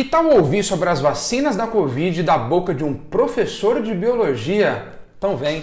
Que tal ouvir sobre as vacinas da Covid da boca de um professor de biologia? Então vem!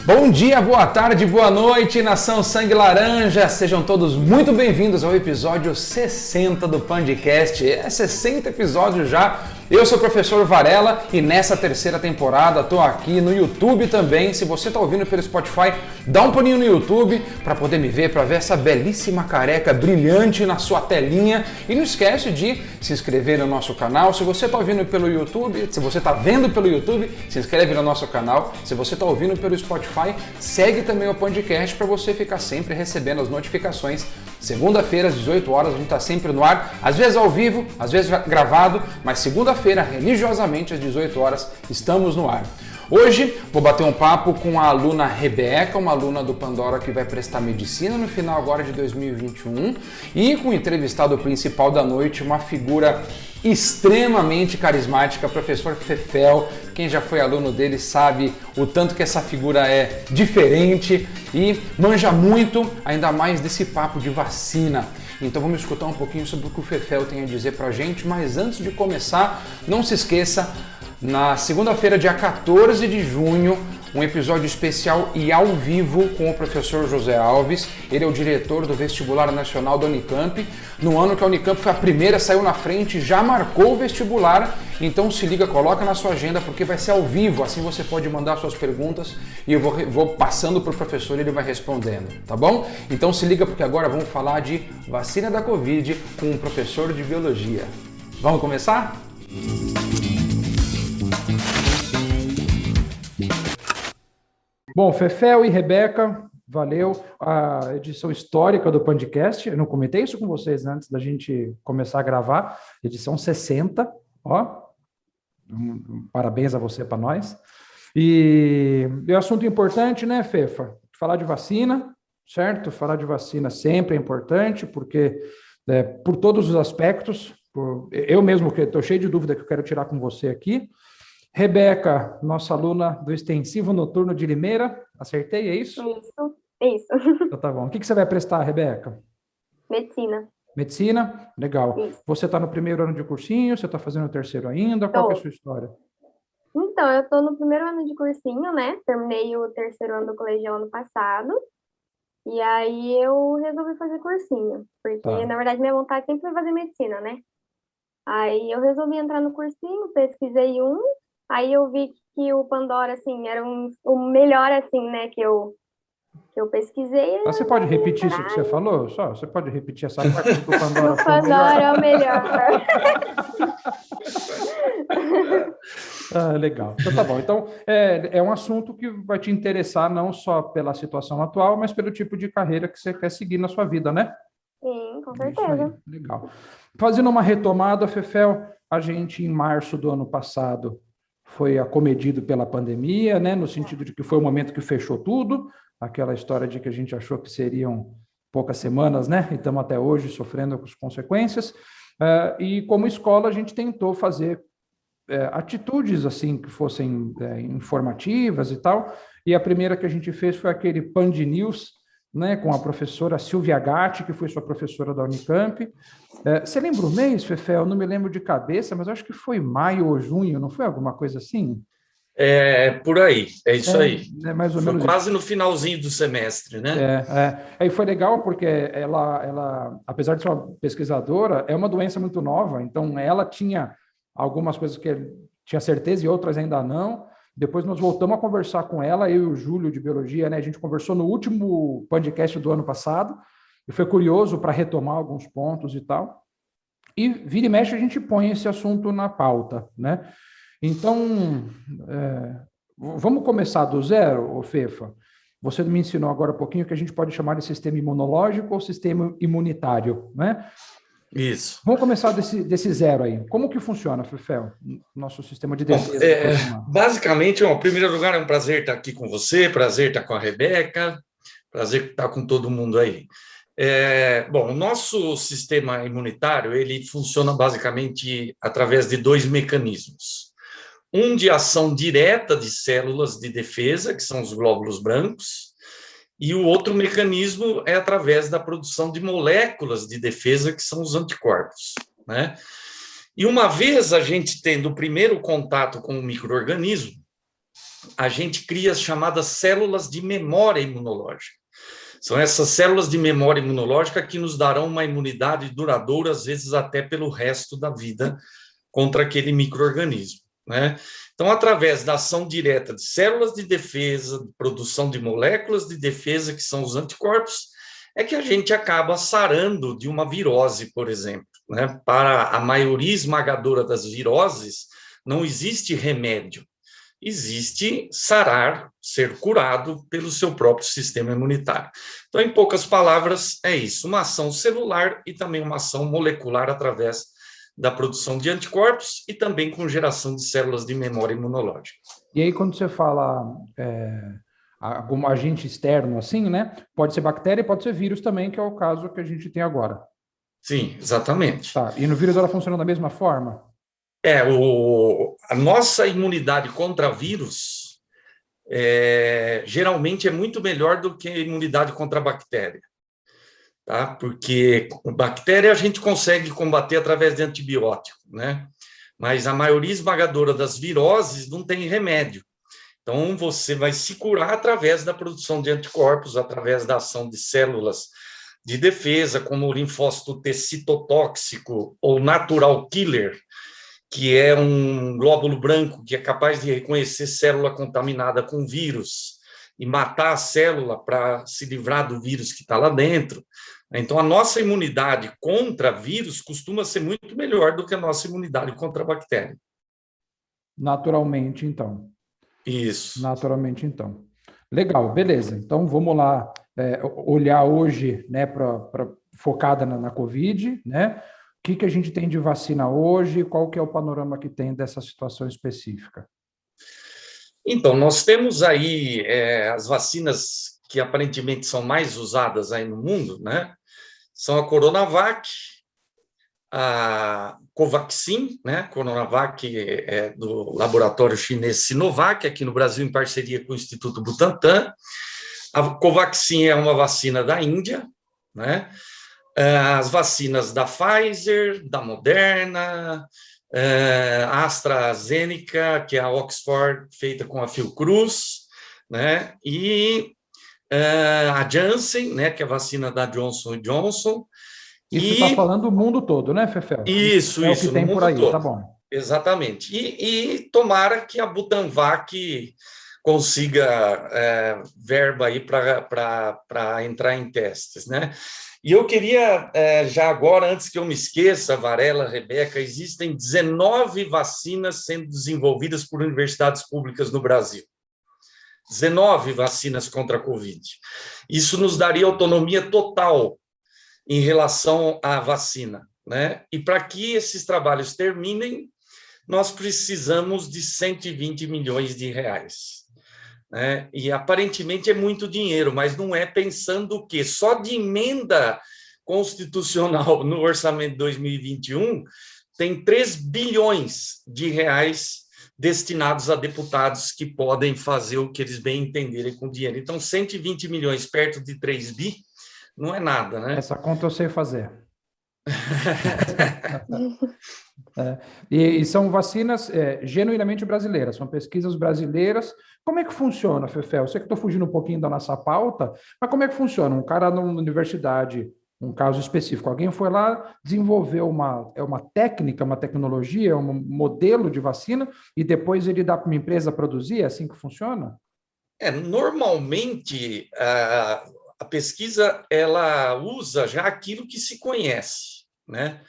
Bom dia, boa tarde, boa noite, nação Sangue Laranja! Sejam todos muito bem-vindos ao episódio 60 do Pandcast. É 60 episódios já. Eu sou o professor Varela e nessa terceira temporada estou aqui no YouTube também. Se você está ouvindo pelo Spotify, dá um pulinho no YouTube para poder me ver, para ver essa belíssima careca brilhante na sua telinha. E não esquece de se inscrever no nosso canal. Se você está ouvindo pelo YouTube, se você está vendo pelo YouTube, se inscreve no nosso canal. Se você está ouvindo pelo Spotify, segue também o Podcast para você ficar sempre recebendo as notificações. Segunda-feira, às 18 horas, a gente está sempre no ar, às vezes ao vivo, às vezes gravado, mas segunda-feira, religiosamente, às 18 horas, estamos no ar. Hoje vou bater um papo com a aluna Rebeca, uma aluna do Pandora que vai prestar medicina no final agora de 2021, e com o entrevistado principal da noite, uma figura extremamente carismática, professor Fefel. Quem já foi aluno dele sabe o tanto que essa figura é diferente e manja muito, ainda mais desse papo de vacina. Então vamos escutar um pouquinho sobre o que o Fefel tem a dizer pra gente, mas antes de começar, não se esqueça, na segunda-feira, dia 14 de junho, um episódio especial e ao vivo com o professor José Alves. Ele é o diretor do Vestibular Nacional da Unicamp. No ano que a Unicamp foi a primeira, saiu na frente, já marcou o vestibular. Então se liga, coloca na sua agenda porque vai ser ao vivo. Assim você pode mandar suas perguntas e eu vou passando para o professor e ele vai respondendo, tá bom? Então se liga porque agora vamos falar de vacina da Covid com um professor de biologia. Vamos começar? Bom, Fefel e Rebeca, valeu. A edição histórica do Pandcast, eu não comentei isso com vocês antes da gente começar a gravar, edição 60, ó, parabéns a você para nós. E é um assunto importante, né, Fefa? Falar de vacina, certo? Falar de vacina sempre é importante, porque por todos os aspectos, eu mesmo que estou cheio de dúvida que eu quero tirar com você aqui. Rebeca, nossa aluna do Extensivo Noturno de Limeira, acertei, é isso? Isso. Então, tá bom. O que você vai prestar, Rebeca? Medicina. Medicina? Legal. Isso. Você está no primeiro ano de cursinho, você está fazendo o terceiro ainda? Qual que é a sua história? Então, eu estou no primeiro ano de cursinho, né? Terminei o terceiro ano do colegial ano passado. E aí eu resolvi fazer cursinho. Porque, na verdade, minha vontade sempre foi fazer medicina, né? Aí eu resolvi entrar no cursinho, pesquisei aí eu vi que o Pandora, assim, era o melhor, assim, né, que eu pesquisei. Você pode repetir isso que você falou? Só, você pode repetir essa parte do Pandora? O Pandora é o melhor. Legal. Então tá bom. Então, é um assunto que vai te interessar não só pela situação atual, mas pelo tipo de carreira que você quer seguir na sua vida, né? Sim, com certeza. Legal. Fazendo uma retomada, Fefel, a gente em março do ano passado foi acometido pela pandemia, né? No sentido de que foi o momento que fechou tudo, aquela história de que a gente achou que seriam poucas semanas, né? E estamos até hoje sofrendo com as consequências. E como escola a gente tentou fazer atitudes assim que fossem informativas e tal. E a primeira que a gente fez foi aquele Pand News, né, com a professora Silvia Gatti, que foi sua professora da Unicamp. Você lembra o mês, Fefel? Eu não me lembro de cabeça, mas acho que foi maio ou junho, não foi alguma coisa assim? Por aí, é isso aí. Mais ou foi menos quase isso. No finalzinho do semestre, né? E foi legal porque ela, apesar de ser uma pesquisadora, é uma doença muito nova, então ela tinha algumas coisas que tinha certeza e outras ainda não. Depois nós voltamos a conversar com ela, eu e o Júlio de Biologia, né? A gente conversou no último podcast do ano passado, e foi curioso para retomar alguns pontos e tal. E vira e mexe a gente põe esse assunto na pauta, né? Então, vamos começar do zero, Fefa? Você me ensinou agora um pouquinho que a gente pode chamar de sistema imunológico ou sistema imunitário, né? Isso. Vamos começar desse zero aí. Como que funciona, Fefel, nosso sistema de defesa? Basicamente, em primeiro lugar, é um prazer estar aqui com você, prazer estar com a Rebeca, prazer estar com todo mundo aí. O nosso sistema imunitário, ele funciona basicamente através de dois mecanismos. Um de ação direta de células de defesa, que são os glóbulos brancos, e o outro mecanismo é através da produção de moléculas de defesa, que são os anticorpos, né? E uma vez a gente tendo o primeiro contato com o micro-organismo, a gente cria as chamadas células de memória imunológica. São essas células de memória imunológica que nos darão uma imunidade duradoura, às vezes até pelo resto da vida, contra aquele micro-organismo, né? Então, através da ação direta de células de defesa, de produção de moléculas de defesa, que são os anticorpos, é que a gente acaba sarando de uma virose, por exemplo, né? Para a maioria esmagadora das viroses, não existe remédio. Existe sarar, ser curado pelo seu próprio sistema imunitário. Então, em poucas palavras, é isso, uma ação celular e também uma ação molecular através da produção de anticorpos e também com geração de células de memória imunológica. E aí, quando você fala como agente externo, assim, né? Pode ser bactéria e pode ser vírus também, que é o caso que a gente tem agora. Sim, exatamente. Tá. E no vírus ela funciona da mesma forma? A nossa imunidade contra vírus geralmente é muito melhor do que a imunidade contra a bactéria, tá? Porque bactéria a gente consegue combater através de antibiótico, né? Mas a maioria esmagadora das viroses não tem remédio. Então, você vai se curar através da produção de anticorpos, através da ação de células de defesa, como o linfócito T citotóxico ou natural killer, que é um glóbulo branco que é capaz de reconhecer célula contaminada com vírus e matar a célula para se livrar do vírus que está lá dentro. Então, a nossa imunidade contra vírus costuma ser muito melhor do que a nossa imunidade contra a bactéria. Naturalmente, então. Isso. Naturalmente, então. Legal, beleza. Então, vamos lá olhar hoje, né, focada na Covid, né? O que a gente tem de vacina hoje? Qual que é o panorama que tem dessa situação específica? Então, nós temos aí as vacinas que aparentemente são mais usadas aí no mundo, né? São a Coronavac, a Covaxin, né? Coronavac é do laboratório chinês Sinovac, aqui no Brasil em parceria com o Instituto Butantan. A Covaxin é uma vacina da Índia, né? As vacinas da Pfizer, da Moderna, a AstraZeneca, que é a Oxford, feita com a Fiocruz, né? E a Janssen, né? Que é a vacina da Johnson & Johnson. Isso está falando do mundo todo, né, Fefel? Isso, é o que tem por aí, todo. Tá bom. Exatamente. E tomara que a Butanvac consiga verba aí para entrar em testes, né? E eu queria, já agora, antes que eu me esqueça, Varela, Rebeca, existem 19 vacinas sendo desenvolvidas por universidades públicas no Brasil. 19 vacinas contra a Covid. Isso nos daria autonomia total em relação à vacina, né? E para que esses trabalhos terminem, nós precisamos de 120 milhões de reais. Né? E aparentemente é muito dinheiro, mas não é, pensando que só de emenda constitucional no orçamento de 2021 tem 3 bilhões de reais destinados a deputados que podem fazer o que eles bem entenderem com o dinheiro. Então, 120 milhões perto de 3 bi não é nada, né? Essa conta eu sei fazer. E são vacinas genuinamente brasileiras, são pesquisas brasileiras. Como é que funciona, Fefel? Eu sei que estou fugindo um pouquinho da nossa pauta, mas como é que funciona? Um cara na universidade, um caso específico, alguém foi lá, desenvolveu uma técnica, uma tecnologia, um modelo de vacina, e depois ele dá para uma empresa produzir? É assim que funciona? Normalmente, a pesquisa ela usa já aquilo que se conhece, né?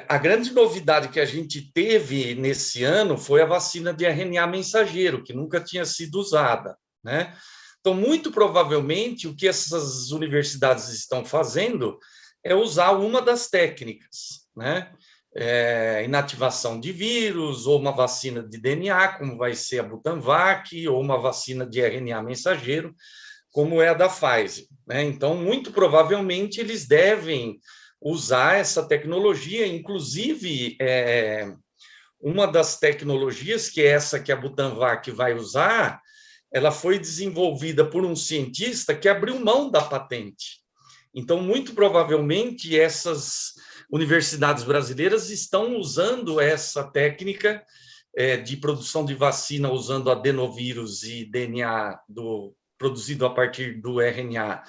A grande novidade que a gente teve nesse ano foi a vacina de RNA mensageiro, que nunca tinha sido usada, né? Então, muito provavelmente, o que essas universidades estão fazendo é usar uma das técnicas, né? Inativação de vírus, ou uma vacina de DNA, como vai ser a Butanvac, ou uma vacina de RNA mensageiro, como é a da Pfizer, né? Então, muito provavelmente, eles devem usar essa tecnologia, inclusive uma das tecnologias, que é essa que a Butanvac vai usar, ela foi desenvolvida por um cientista que abriu mão da patente. Então, muito provavelmente, essas universidades brasileiras estão usando essa técnica de produção de vacina usando adenovírus e DNA produzido a partir do RNA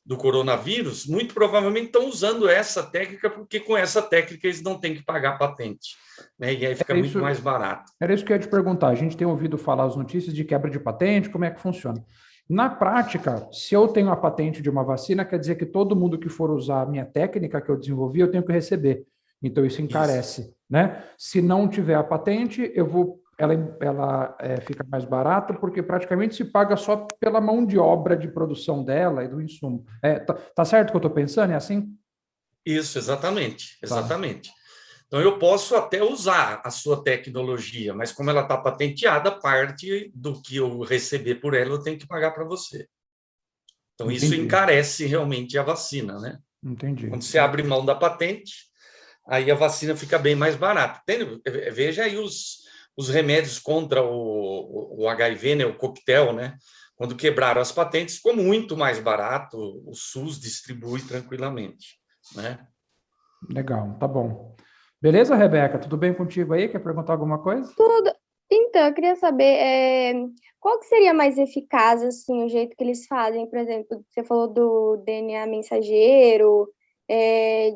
do coronavírus, muito provavelmente estão usando essa técnica, porque com essa técnica eles não têm que pagar patente, né? E aí fica muito mais barato. Era isso que eu ia te perguntar. A gente tem ouvido falar as notícias de quebra de patente, como é que funciona? Na prática, se eu tenho a patente de uma vacina, quer dizer que todo mundo que for usar a minha técnica que eu desenvolvi, eu tenho que receber. Então, isso encarece, né? Se não tiver a patente, ela fica mais barata, porque praticamente se paga só pela mão de obra de produção dela e do insumo. Tá certo o que eu estou pensando? É assim? Isso, exatamente. Tá. Então, eu posso até usar a sua tecnologia, mas como ela está patenteada, parte do que eu receber por ela, eu tenho que pagar para você. Então, Entendi. Isso encarece realmente a vacina, né? Entendi. Quando você abre mão da patente, aí a vacina fica bem mais barata. Veja aí os remédios contra o HIV, né, o coquetel, né? Quando quebraram as patentes, ficou muito mais barato, o SUS distribui tranquilamente, né? Legal, tá bom. Beleza, Rebeca? Tudo bem contigo aí? Quer perguntar alguma coisa? Tudo. Então, eu queria saber qual que seria mais eficaz, assim, o jeito que eles fazem, por exemplo, você falou do DNA mensageiro,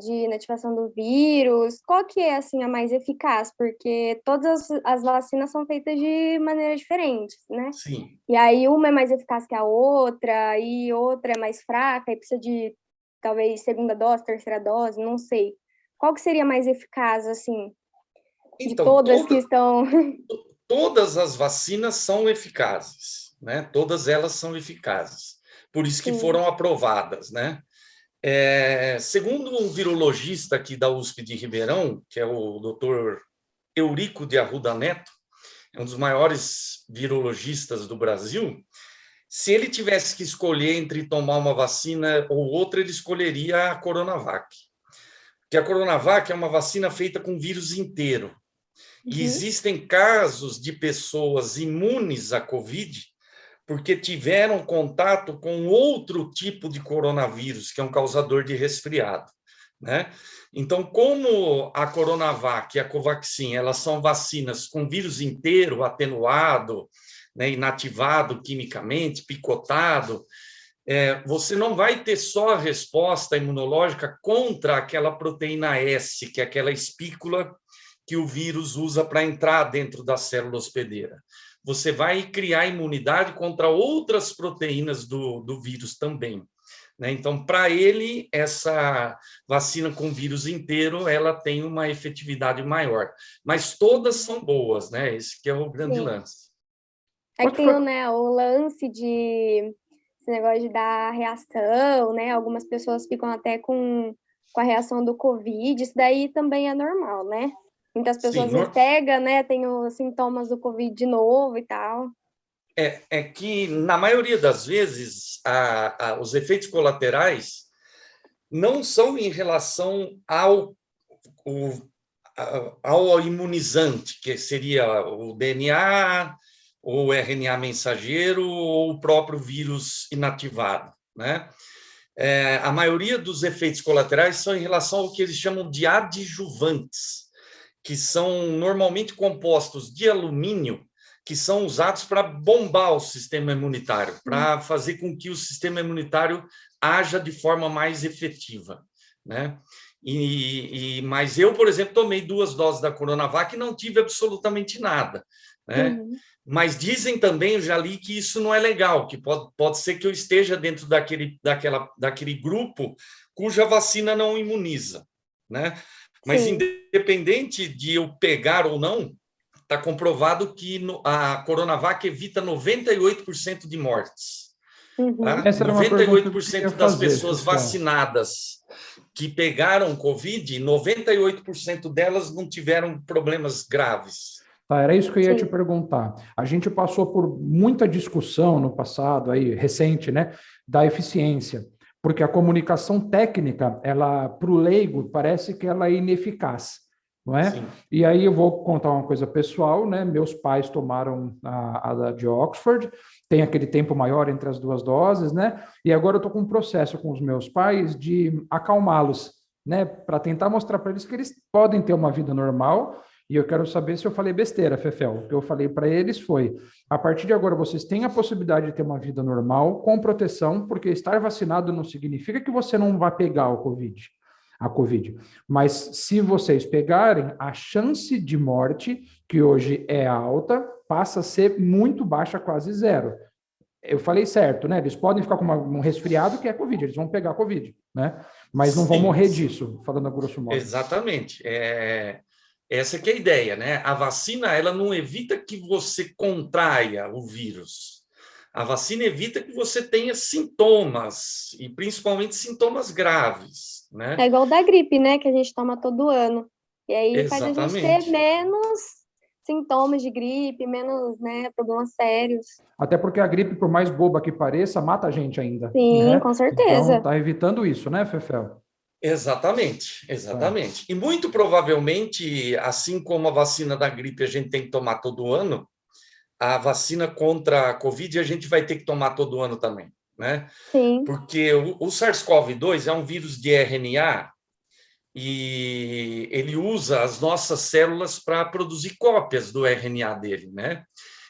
de inativação do vírus, qual que é, assim, a mais eficaz? Porque todas as vacinas são feitas de maneira diferente, né? Sim. E aí uma é mais eficaz que a outra, e outra é mais fraca, e precisa de, talvez, segunda dose, terceira dose, não sei. Qual que seria mais eficaz, assim, de Então, todas que estão... Todas as vacinas são eficazes, né? Todas elas são eficazes. Por isso que foram aprovadas, né? Segundo um virologista aqui da USP de Ribeirão, que é o Dr. Eurico de Arruda Neto, é um dos maiores virologistas do Brasil, se ele tivesse que escolher entre tomar uma vacina ou outra, ele escolheria a Coronavac. Porque a Coronavac é uma vacina feita com vírus inteiro. E existem casos de pessoas imunes à Covid porque tiveram contato com outro tipo de coronavírus, que é um causador de resfriado, né? Então, como a Coronavac e a Covaxin, elas são vacinas com vírus inteiro, atenuado, né, inativado quimicamente, picotado, você não vai ter só a resposta imunológica contra aquela proteína S, que é aquela espícula que o vírus usa para entrar dentro da célula hospedeira. Você vai criar imunidade contra outras proteínas do vírus também, né? Então, para ele, essa vacina com vírus inteiro, ela tem uma efetividade maior. Mas todas são boas, né? Esse que é o grande lance. É que tem, né, o lance de esse negócio de dar reação, né? Algumas pessoas ficam até com a reação do Covid, isso daí também é normal, né? Muitas pessoas pegam, né? Tem os sintomas do Covid de novo e tal. É que, na maioria das vezes, os efeitos colaterais não são em relação ao imunizante, que seria o DNA, ou o RNA mensageiro, ou o próprio vírus inativado, né? A maioria dos efeitos colaterais são em relação ao que eles chamam de adjuvantes, que são normalmente compostos de alumínio, que são usados para bombar o sistema imunitário, para fazer com que o sistema imunitário haja de forma mais efetiva, né? Mas eu, por exemplo, tomei 2 doses da Coronavac e não tive absolutamente nada, né? Mas dizem também, eu já li, que isso não é legal, que pode ser que eu esteja dentro daquele grupo cuja vacina não imuniza, né? Mas, independente de eu pegar ou não, está comprovado que a Coronavac evita 98% de mortes. Tá? 98% das pessoas vacinadas que pegaram Covid, 98% delas não tiveram problemas graves. Tá, era isso que eu ia te perguntar. A gente passou por muita discussão no passado, aí, recente, né, da eficiência. Porque a comunicação técnica, ela, para o leigo, parece que ela é ineficaz. não é? Sim. E aí eu vou contar uma coisa pessoal, né? Meus pais tomaram a de Oxford, tem aquele tempo maior entre as duas doses, né? E agora eu estou com um processo com os meus pais de acalmá-los, né? Para tentar mostrar para eles que eles podem ter uma vida normal. E eu quero saber se eu falei besteira, Fefel. O que eu falei para eles foi: a partir de agora vocês têm a possibilidade de ter uma vida normal com proteção, porque estar vacinado não significa que você não vai pegar a COVID. Mas se vocês pegarem, a chance de morte, que hoje é alta, passa a ser muito baixa, quase zero. Eu falei certo, né? Eles podem ficar com um resfriado que é COVID, eles vão pegar COVID, né? Mas não vão morrer disso, falando a grosso modo. Exatamente. Essa que é a ideia, né? A vacina, ela não evita que você contraia o vírus. A vacina evita que você tenha sintomas, e principalmente sintomas graves, né? É igual da gripe, né? Que a gente toma todo ano. E aí faz a gente Exatamente. ter menos sintomas de gripe, menos, né, problemas sérios. Até porque a gripe, por mais boba que pareça, mata a gente ainda. Sim, né? com certeza. Então, está evitando isso, né, Fefel? Exatamente. E muito provavelmente, assim como a vacina da gripe a gente tem que tomar todo ano, a vacina contra a Covid a gente vai ter que tomar todo ano também, né? Sim. Porque o SARS-CoV-2 é um vírus de RNA e ele usa as nossas células para produzir cópias do RNA dele, né?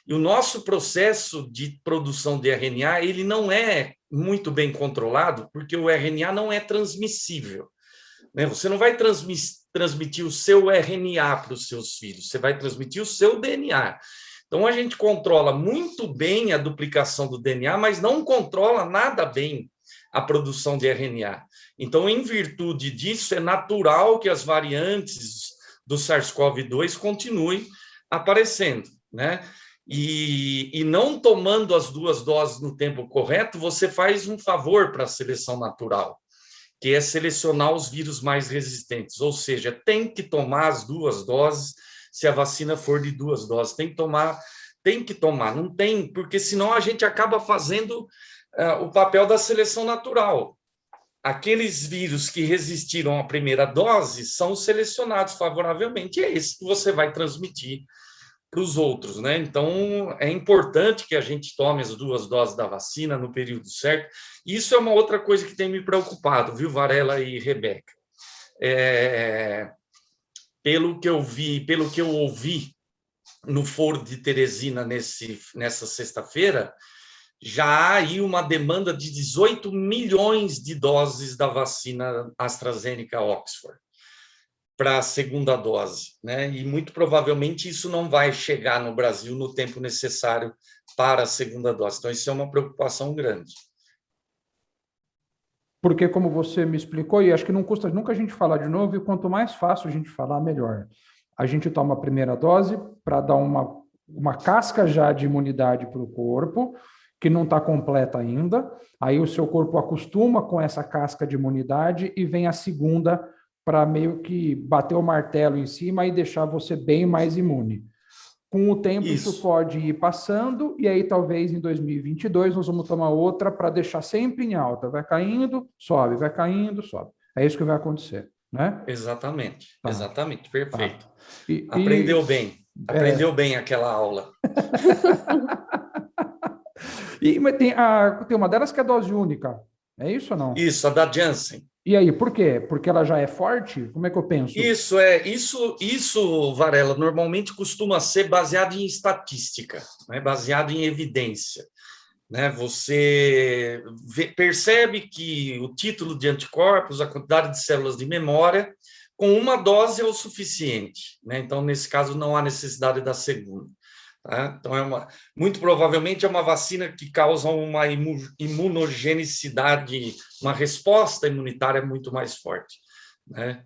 E o nosso processo de produção de RNA, ele não é muito bem controlado, porque o RNA não é transmissível, né? Você não vai transmitir o seu RNA para os seus filhos, você vai transmitir o seu DNA. Então, a gente controla muito bem a duplicação do DNA, mas não controla nada bem a produção de RNA. Então, em virtude disso, é natural que as variantes do SARS-CoV-2 continuem aparecendo, né? E não tomando as duas doses no tempo correto, você faz um favor para a seleção natural, que é selecionar os vírus mais resistentes, ou seja, tem que tomar as duas doses. Se a vacina for de 2 doses, tem que tomar, não tem, porque senão a gente acaba fazendo o papel da seleção natural. Aqueles vírus que resistiram à primeira dose são selecionados favoravelmente, e é esse que você vai transmitir para os outros, né? Então, é importante que a gente tome as 2 doses da vacina no período certo. Isso é uma outra coisa que tem me preocupado, viu, Varela e Rebeca? Pelo que eu ouvi no Foro de Teresina nessa sexta-feira, já há aí uma demanda de 18 milhões de doses da vacina AstraZeneca Oxford para a segunda dose, né? E muito provavelmente isso não vai chegar no Brasil no tempo necessário para a segunda dose. Então, isso é uma preocupação grande. Porque, como você me explicou, e acho que não custa nunca a gente falar de novo, e quanto mais fácil a gente falar, melhor. A gente toma a primeira dose para dar uma casca já de imunidade para o corpo, que não está completa ainda. Aí o seu corpo acostuma com essa casca de imunidade e vem a segunda para meio que bater o martelo em cima e deixar você bem mais imune. Com o tempo, isso pode ir passando, e aí talvez em 2022 nós vamos tomar outra para deixar sempre em alta. Vai caindo, sobe, vai caindo, sobe. É isso que vai acontecer, né? Exatamente, Tá. Exatamente, perfeito. Tá. Aprendeu bem aquela aula. Mas tem uma delas que é dose única, é isso ou não? Isso, a da Janssen. E aí, por quê? Porque ela já é forte? Como é que eu penso? Isso, Varela, normalmente costuma ser baseado em estatística, né? Baseado em evidência, né? Você percebe que o título de anticorpos, a quantidade de células de memória, com uma dose é o suficiente, né? Então, nesse caso, não há necessidade da segunda. Tá? Então, muito provavelmente é uma vacina que causa uma imunogenicidade, uma resposta imunitária muito mais forte, né?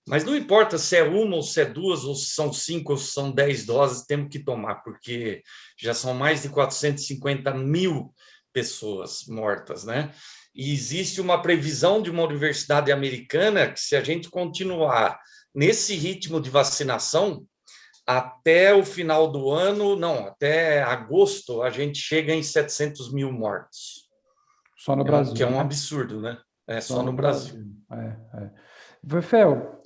Mas não importa se é uma ou se é 2, ou se são 5 ou se são 10 doses, temos que tomar, porque já são mais de 450 mil pessoas mortas, né? E existe uma previsão de uma universidade americana que, se a gente continuar nesse ritmo de vacinação, até o final do ano, não, até agosto, a gente chega em 700 mil mortos. Só no Brasil. Que é um absurdo, né? Só no Brasil. Vefel,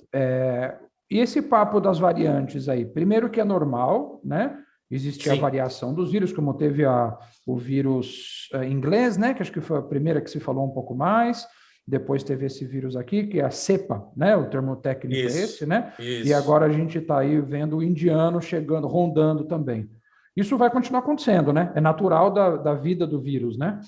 E esse papo das variantes aí, primeiro que é normal, né? Existe a variação dos vírus, como teve o vírus inglês, né? Que acho que foi a primeira que se falou um pouco mais. Depois teve esse vírus aqui, que é a cepa, né? O termo técnico é esse, né? E agora a gente está aí vendo o indiano chegando, rondando também. Isso vai continuar acontecendo, né? É natural da vida do vírus, né?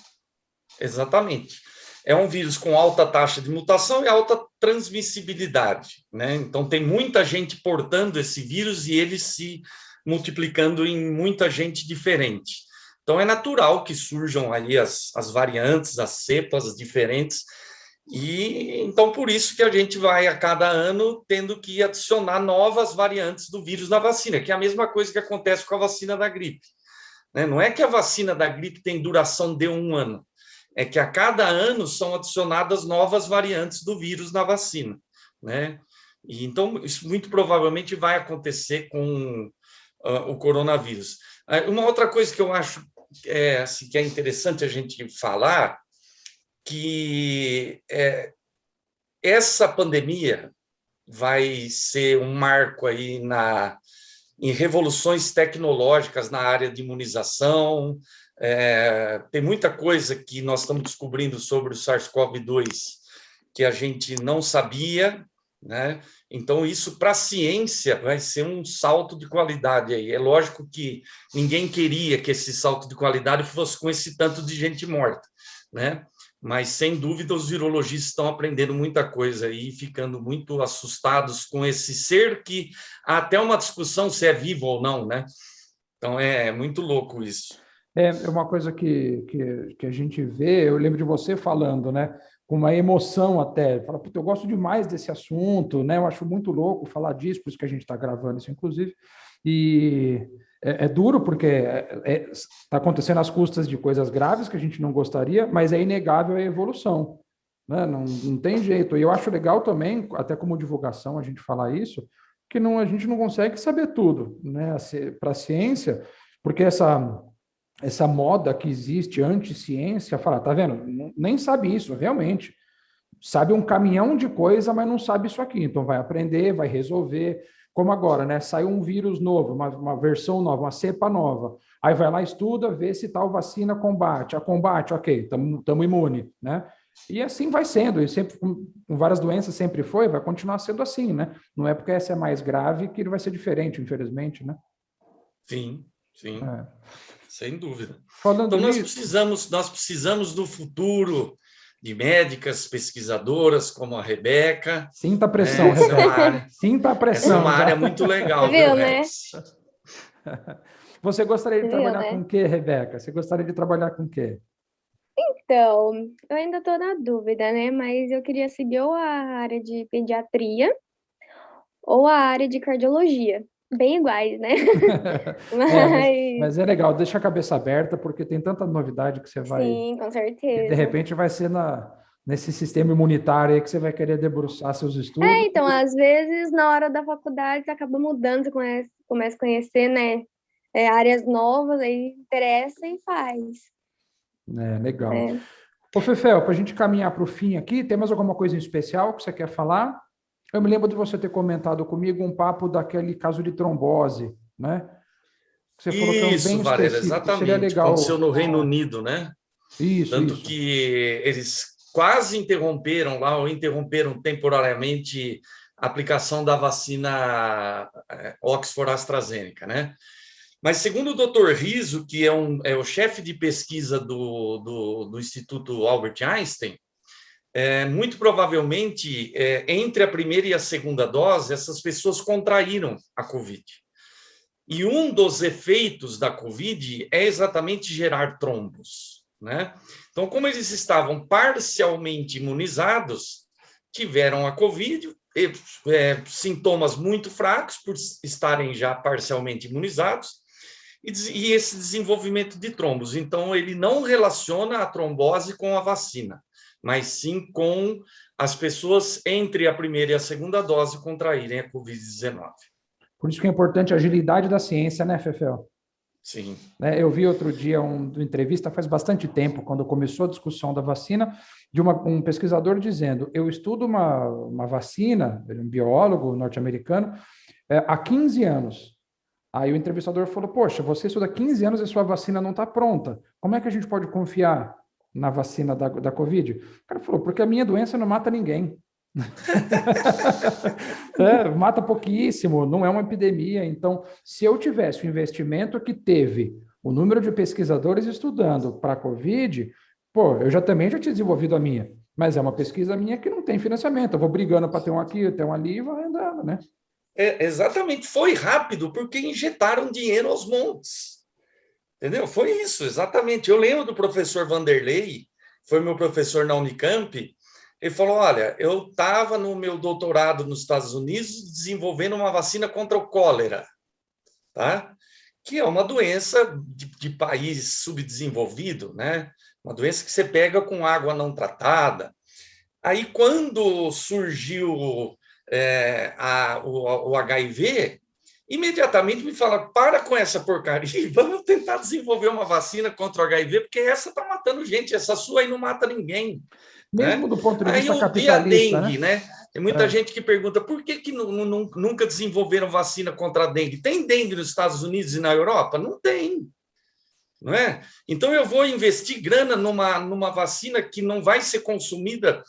Exatamente. É um vírus com alta taxa de mutação e alta transmissibilidade, né? Então, tem muita gente portando esse vírus e ele se multiplicando em muita gente diferente. Então, é natural que surjam aí as variantes, as cepas diferentes. E então, por isso que a gente vai, a cada ano, tendo que adicionar novas variantes do vírus na vacina, que é a mesma coisa que acontece com a vacina da gripe, né? Não é que a vacina da gripe tem duração de 1 ano, é que a cada ano são adicionadas novas variantes do vírus na vacina, né? E então, isso muito provavelmente vai acontecer com o coronavírus. Uma outra coisa que eu acho assim, que é interessante a gente falar, que essa pandemia vai ser um marco aí em revoluções tecnológicas na área de imunização. Tem muita coisa que nós estamos descobrindo sobre o SARS-CoV-2 que a gente não sabia, né? Então, isso para a ciência vai ser um salto de qualidade aí. É lógico que ninguém queria que esse salto de qualidade fosse com esse tanto de gente morta, né? Mas, sem dúvida, os virologistas estão aprendendo muita coisa aí, ficando muito assustados com esse ser que há até uma discussão se é vivo ou não, né? Então, é muito louco isso. É uma coisa que a gente vê, eu lembro de você falando, né? Com uma emoção até. Fala, puta, eu gosto demais desse assunto, né? Eu acho muito louco falar disso, por isso que a gente está gravando isso, inclusive. E é duro porque está acontecendo às custas de coisas graves que a gente não gostaria, mas é inegável a evolução, né? Não tem jeito. E eu acho legal também, até como divulgação, a gente falar isso, que a gente não consegue saber tudo, né? Para a ciência, porque essa moda que existe anti-ciência, fala, tá vendo? Nem sabe isso, realmente. Sabe um caminhão de coisa, mas não sabe isso aqui. Então vai aprender, vai resolver. Como agora, né? Saiu um vírus novo, uma versão nova, uma cepa nova. Aí vai lá, estuda, vê se tal vacina combate. A combate, ok, estamos imune, né? E assim vai sendo. E sempre, com várias doenças sempre foi, vai continuar sendo assim, né? Não é porque essa é mais grave que ele vai ser diferente, infelizmente, né? Sim. Sem dúvida. Então, nós precisamos no futuro de médicas, pesquisadoras como a Rebeca. Sinta a pressão, Rebeca. Sinta a pressão. Essa é uma área muito legal, viu, né? Você gostaria de trabalhar com o quê, Rebeca? Você gostaria de trabalhar com o quê? Então, eu ainda estou na dúvida, né? Mas eu queria seguir ou a área de pediatria ou a área de cardiologia. Bem iguais, né? Mas é legal, deixa a cabeça aberta, porque tem tanta novidade que você vai... Sim, com certeza. De repente vai ser nesse sistema imunitário aí que você vai querer debruçar seus estudos. Então, às vezes, na hora da faculdade, você acaba mudando, você começa a conhecer, né? Áreas novas, aí interessa e faz. Legal. Ô, Fefel, para a gente caminhar para o fim aqui, tem mais alguma coisa em especial que você quer falar? Eu me lembro de você ter comentado comigo um papo daquele caso de trombose, né? Você falou que é um bem Varela, exatamente. Seria legal... Aconteceu no Reino Unido, né? Tanto que eles quase interromperam lá, ou interromperam temporariamente a aplicação da vacina Oxford AstraZeneca, né? Mas, segundo o Dr. Riso, que é o chefe de pesquisa do Instituto Albert Einstein, muito provavelmente, entre a primeira e a segunda dose, essas pessoas contraíram a Covid. E um dos efeitos da Covid é exatamente gerar trombos, né? Então, como eles estavam parcialmente imunizados, tiveram a Covid, sintomas muito fracos por estarem já parcialmente imunizados, e esse desenvolvimento de trombos. Então, ele não relaciona a trombose com a vacina, mas sim com as pessoas entre a primeira e a segunda dose contraírem a Covid-19. Por isso que é importante a agilidade da ciência, né, Fefel? Sim. Né? Eu vi outro dia uma entrevista, faz bastante tempo, quando começou a discussão da vacina, de um pesquisador dizendo, eu estudo uma vacina, ele é um biólogo norte-americano, há 15 anos. Aí o entrevistador falou, poxa, você estuda há 15 anos e sua vacina não está pronta. Como é que a gente pode confiar na vacina da Covid? O cara falou, porque a minha doença não mata ninguém. Mata pouquíssimo, não é uma epidemia. Então, se eu tivesse o investimento que teve, o número de pesquisadores estudando para a Covid, eu também já tinha desenvolvido a minha, mas é uma pesquisa minha que não tem financiamento. Eu vou brigando para ter um aqui, ter um ali e vai andando, né? Exatamente, foi rápido porque injetaram dinheiro aos montes. Entendeu? Foi isso, exatamente. Eu lembro do professor Vanderlei, foi meu professor na Unicamp. Ele falou, olha, eu estava no meu doutorado nos Estados Unidos desenvolvendo uma vacina contra o cólera, tá? Que é uma doença de país subdesenvolvido, né? Uma doença que você pega com água não tratada. Aí, quando surgiu o HIV, imediatamente me fala, para com essa porcaria e vamos tentar desenvolver uma vacina contra o HIV, porque essa está matando gente, essa sua aí não mata ninguém. Mesmo Né? do ponto de Aí vista eu vi a capitalista, dengue, né? Tem muita gente que pergunta por que nunca desenvolveram vacina contra a dengue? Tem dengue nos Estados Unidos e na Europa? Não tem. Não é? Então eu vou investir grana numa vacina que não vai ser consumida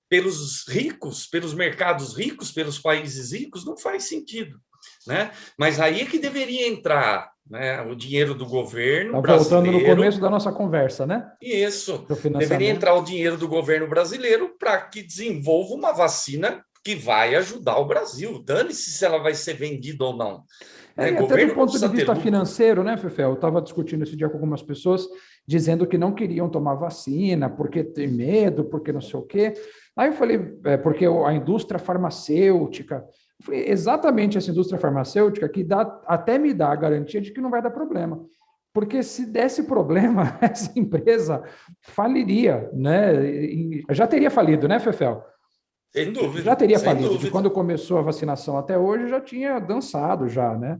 pelos ricos, pelos mercados ricos, pelos países ricos, não faz sentido. Né? Mas aí é que deveria entrar, né, o dinheiro do governo brasileiro. Voltando no começo da nossa conversa, né? Isso. Deveria entrar o dinheiro do governo brasileiro para que desenvolva uma vacina que vai ajudar o Brasil. Dane-se se ela vai ser vendida ou não. E até do ponto de vista financeiro, né, Fefel? Eu estava discutindo esse dia com algumas pessoas dizendo que não queriam tomar vacina porque tem medo, porque não sei o quê. Aí eu falei, porque a indústria farmacêutica, eu falei, exatamente essa indústria farmacêutica que até me dá a garantia de que não vai dar problema. Porque se desse problema, essa empresa faliria, né? Já teria falido, né, Fefel? Sem dúvida. Já teria falido. De quando começou a vacinação até hoje, já tinha dançado já, né?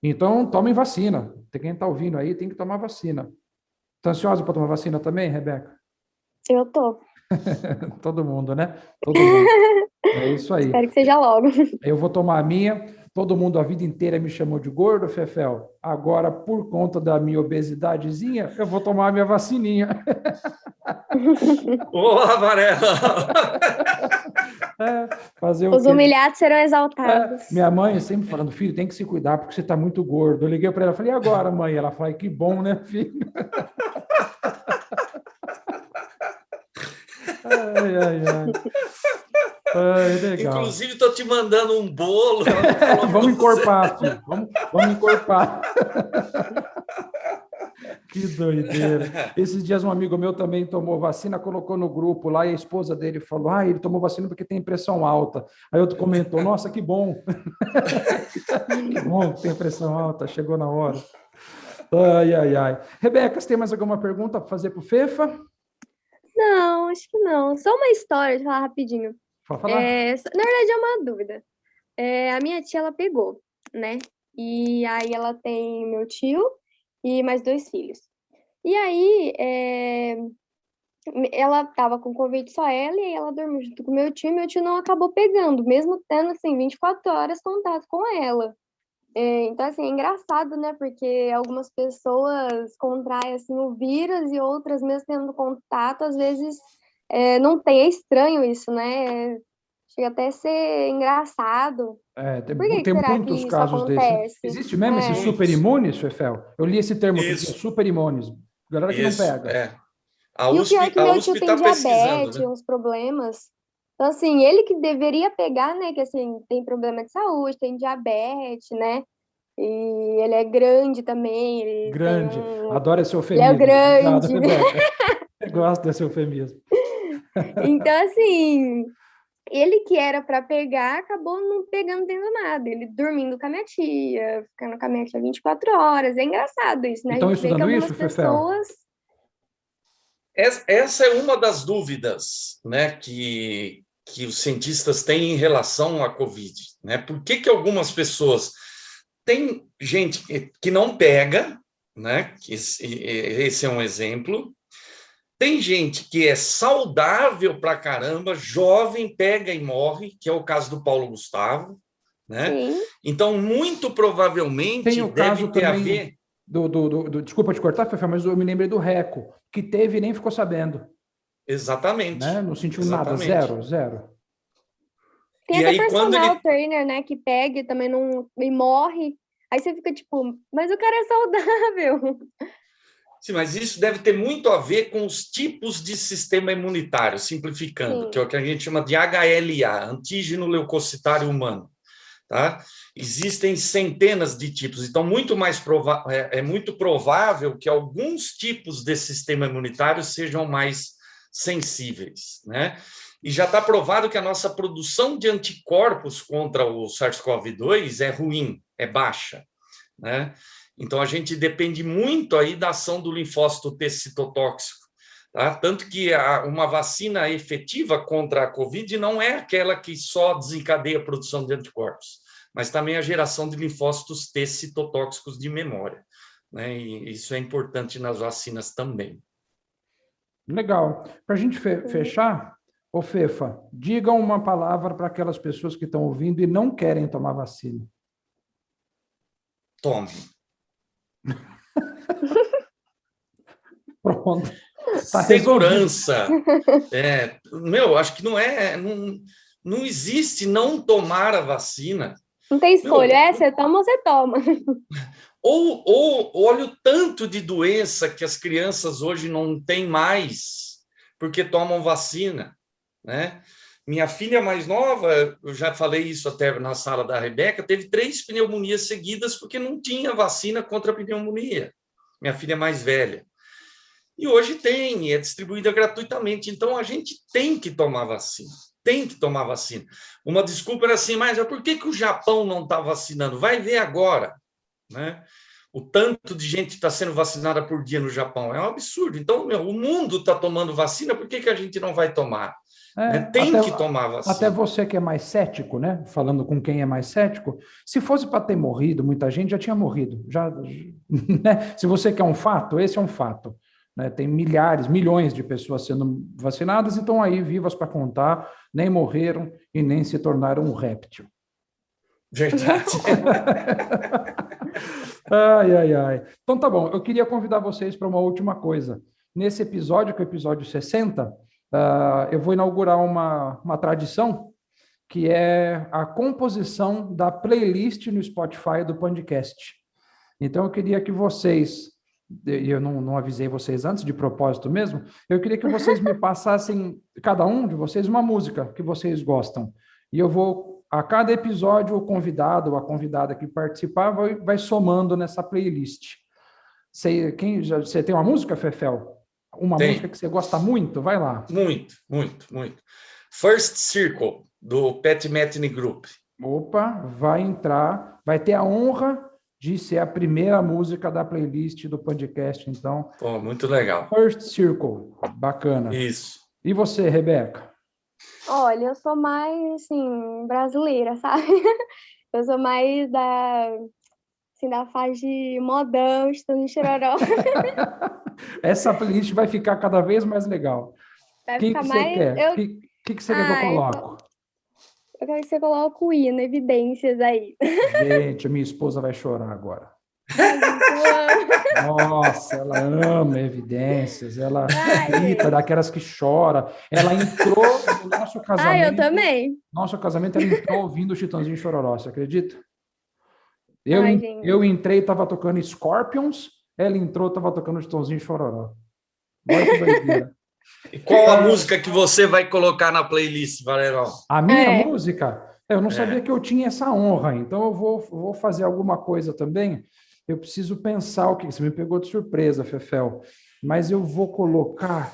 Então, tomem vacina. Quem está ouvindo aí tem que tomar vacina. Está ansiosa para tomar vacina também, Rebeca? Eu tô. Todo mundo, né? Todo mundo. É isso aí. Espero que seja logo. Eu vou tomar a minha. Todo mundo a vida inteira me chamou de gordo, Fefel. Agora, por conta da minha obesidadezinha, eu vou tomar a minha vacininha. Boa, Varela! Fazer Os humilhados serão exaltados. Minha mãe sempre falando, filho, tem que se cuidar porque você está muito gordo. Eu liguei para ela e falei, e agora, mãe? Ela falou, que bom, né, filho? Legal. Inclusive, estou te mandando um bolo. Vamos encorpar, filho. Vamos encorpar. Que doideira. Esses dias um amigo meu também tomou vacina, colocou no grupo lá e a esposa dele falou, ele tomou vacina porque tem pressão alta. Aí outro comentou, nossa, que bom. Que bom que tem pressão alta, chegou na hora. Ai. Rebeca, você tem mais alguma pergunta para fazer para o Fefa? Não, acho que não. Só uma história, deixa eu falar rapidinho. Pode falar? Na verdade, é uma dúvida. A minha tia, ela pegou, né? E aí ela tem meu tio e mais 2 filhos. E aí, ela tava com Covid só ela, e aí ela dormiu junto com meu tio não acabou pegando, mesmo tendo, assim, 24 horas contato com ela. Então, assim, é engraçado, né? Porque algumas pessoas contraem, assim, o vírus e outras, mesmo tendo contato, às vezes não tem. É estranho isso, né? Chega até a ser engraçado. Tem muitos casos desses. Existe mesmo esse super imunes, Fefel? Eu li esse termo, super imunes. Galera que não pega. E o pior é que meu tio tem diabetes, uns problemas. Então, assim, ele que deveria pegar, né? Que, assim, tem problema de saúde, tem diabetes, né? E ele é grande também. Grande. Adoro esse eufemismo. Ele é grande. Obrigado, eu gosto desse eufemismo. Então, assim, ele que era para pegar, acabou não pegando dentro nada. Ele dormindo com a minha tia, ficando com a minha tia 24 horas. É engraçado isso, né? Estão estudando isso, Fefel? Essa é uma das dúvidas, né, que os cientistas têm em relação à Covid, né? Por que algumas pessoas... Tem gente que não pega, né? Esse é um exemplo. Tem gente que é saudável pra caramba, jovem, pega e morre, que é o caso do Paulo Gustavo, né? Sim. Então, muito provavelmente, Tem o deve caso ter a também ver... desculpa te cortar, Fefé, mas eu me lembrei do Reco, que teve e nem ficou sabendo, né? Exatamente, Não sentiu nada, exatamente. zero. Tem E até aí, quando personal ele... trainer, né, que pega e também não e morre. Aí você fica tipo, mas o cara é saudável. Sim, mas isso deve ter muito a ver com os tipos de sistema imunitário, simplificando, que é o Sim. que a gente chama de HLA, antígeno leucocitário humano. Tá? Existem centenas de tipos, então é muito provável que alguns tipos de sistema imunitário sejam mais sensíveis, né? E já está provado que a nossa produção de anticorpos contra o SARS-CoV-2 é ruim, é baixa, né? Então a gente depende muito aí da ação do linfócito T citotóxico. Tá? Tanto que uma vacina efetiva contra a Covid não é aquela que só desencadeia a produção de anticorpos, mas também a geração de linfócitos T citotóxicos de memória, né? E isso é importante nas vacinas também. Legal. Para a gente fechar, ô Fefa, diga uma palavra para aquelas pessoas que estão ouvindo e não querem tomar vacina. Tome. Pronto. Tá resolvido. Segurança. Acho que não existe não tomar a vacina. Não tem escolha, você toma ou você toma. Ou olha o tanto de doença que as crianças hoje não têm mais porque tomam vacina, né? Minha filha mais nova, eu já falei isso até na sala da Rebeca, teve 3 pneumonias seguidas porque não tinha vacina contra a pneumonia. Minha filha mais velha. E hoje tem, é distribuída gratuitamente. Então, a gente tem que tomar vacina. Tem que tomar vacina. Uma desculpa era assim, mas por que o Japão não está vacinando? Vai ver agora, né? O tanto de gente que está sendo vacinada por dia no Japão é um absurdo. Então, o mundo está tomando vacina, por que a gente não vai tomar? Tem que tomar vacina. Até você que é mais cético, né? Falando com quem é mais cético, se fosse para ter morrido, muita gente já tinha morrido. Né? Se você quer um fato, esse é um fato. Né? Tem milhões de pessoas sendo vacinadas, então aí vivas para contar, nem morreram e nem se tornaram um réptil. Verdade. Ai. Então tá bom, eu queria convidar vocês para uma última coisa. Nesse episódio, que é o episódio 60, eu vou inaugurar uma tradição, que é a composição da playlist no Spotify do podcast. Então eu queria que vocês, e eu não avisei vocês antes, de propósito mesmo, eu queria que vocês me passassem, cada um de vocês, uma música que vocês gostam. E eu vou, a cada episódio, o convidado ou a convidada que participar vai somando nessa playlist. Você tem uma música, Fefel? Uma música que você gosta muito? Vai lá. Muito. First Circle, do Pat Metheny Group. Opa, vai entrar, vai ter a honra de ser a primeira música da playlist do podcast, então. Muito legal. First Circle, bacana. Isso. E você, Rebeca? Olha, eu sou mais, assim, brasileira, sabe? Eu sou mais da fase de modão, Chitãozinho Chororó. Essa playlist vai ficar cada vez mais legal. Vai Quem ficar que mais... você quer? O que você quer que eu coloco? Eu quero que você coloque o hino, evidências aí. Gente, a minha esposa vai chorar agora. Nossa, ela ama evidências, ela grita, daquelas que chora. Ela entrou no nosso casamento. Eu também. Nosso casamento, ela entrou ouvindo o Chitãozinho Chororó, você acredita? Eu entrei e estava tocando Scorpions, ela entrou e estava tocando Chitãozinho Chororó. Olha que doideira. E qual a música que você vai colocar na playlist, Valerão? A minha música? Eu não sabia que eu tinha essa honra, então eu vou fazer alguma coisa também. Eu preciso pensar o que você me pegou de surpresa, Fefel. Mas eu vou colocar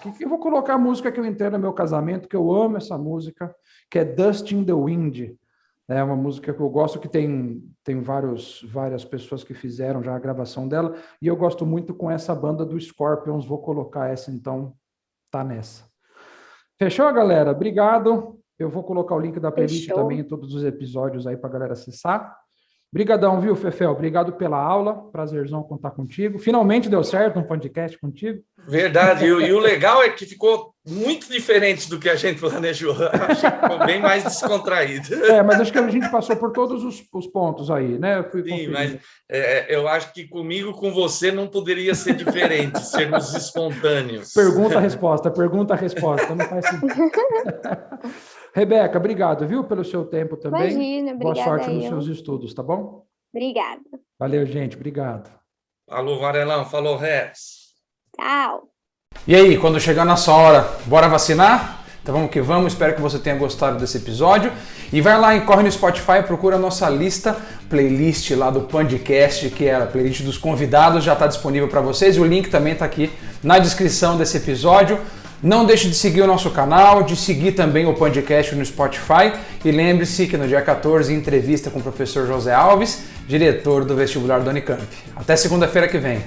a música que eu entrei no meu casamento, que eu amo essa música, que é Dust in the Wind. É uma música que eu gosto, que tem várias pessoas que fizeram já a gravação dela, e eu gosto muito com essa banda do Scorpions. Vou colocar essa, então, tá nessa. Fechou, galera? Obrigado. Eu vou colocar o link da playlist também em todos os episódios aí para a galera acessar. Brigadão, viu, Fefel? Obrigado pela aula, prazerzão contar contigo. Finalmente deu certo um podcast contigo. Verdade, e o legal é que ficou muito diferente do que a gente planejou. Achei que ficou bem mais descontraído. Mas acho que a gente passou por todos os pontos aí, né? Eu fui Sim, conferindo. mas eu acho que comigo, com você, não poderia ser diferente, sermos espontâneos. Pergunta-resposta, não faz sentido. Rebeca, obrigado, viu, pelo seu tempo também. Imagina, Boa obrigada sorte nos eu. seus estudos, tá bom? Obrigada. Valeu, gente, obrigado. Falou, Varelão, falou, Rex. Tchau. E aí, quando chegar na sua hora, bora vacinar? Então vamos que vamos, espero que você tenha gostado desse episódio. E vai lá, corre no Spotify, procura a nossa lista, playlist lá do podcast, que é a playlist dos convidados, já está disponível para vocês. O link também está aqui na descrição desse episódio. Não deixe de seguir o nosso canal, de seguir também o podcast no Spotify. E lembre-se que no dia 14, entrevista com o professor José Alves, diretor do vestibular da Unicamp. Até segunda-feira que vem.